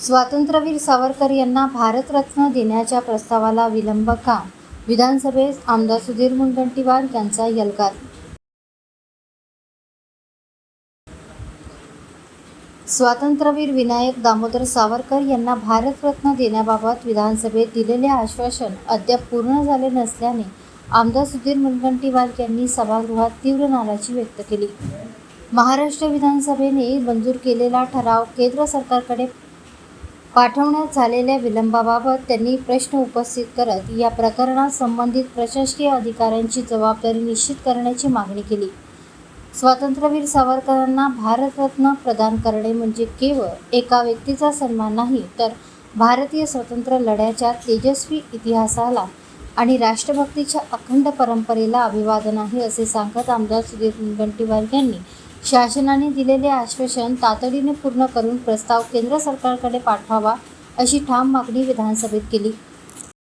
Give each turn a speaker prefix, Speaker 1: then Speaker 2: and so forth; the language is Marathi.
Speaker 1: स्वातंत्र्यवीर सावरकर यांना भारतरत्न देण्याच्या प्रस्तावाला विलंब का? विधानसभेत आमदार सुधीर मुनगंटीवार यांचा यल्गार. स्वातंत्र्यवीर विनायक दामोदर सावरकर यांना भारतरत्न देण्याबाबत विधानसभेत दिलेले आश्वासन अद्याप पूर्ण झाले नसल्याने आमदार सुधीर मुनगंटीवार यांनी सभागृहात तीव्र नाराजी व्यक्त केली. महाराष्ट्र विधानसभेने मंजूर केलेला ठराव केंद्र सरकारकडे पाठवण्यात झालेल्या विलंबाबाबत त्यांनी प्रश्न उपस्थित करत या प्रकरणात संबंधित प्रशासकीय अधिकाऱ्यांची जबाबदारी निश्चित करण्याची मागणी केली. स्वातंत्र्यवीर सावरकरांना भारतरत्न प्रदान करणे म्हणजे केवळ एका व्यक्तीचा सन्मान नाही, तर भारतीय स्वातंत्र्य लढ्याच्या तेजस्वी इतिहासाला आणि राष्ट्रभक्तीच्या अखंड परंपरेला अभिवादन आहे, असे सांगत आमदार सुधीर मुनगंटीवार यांनी शासनाने दिलेले आश्वासन तातडीने पूर्ण करून प्रस्ताव केंद्र सरकारकडे पाठवावा, अशी ठाम मागणी विधानसभेत केली.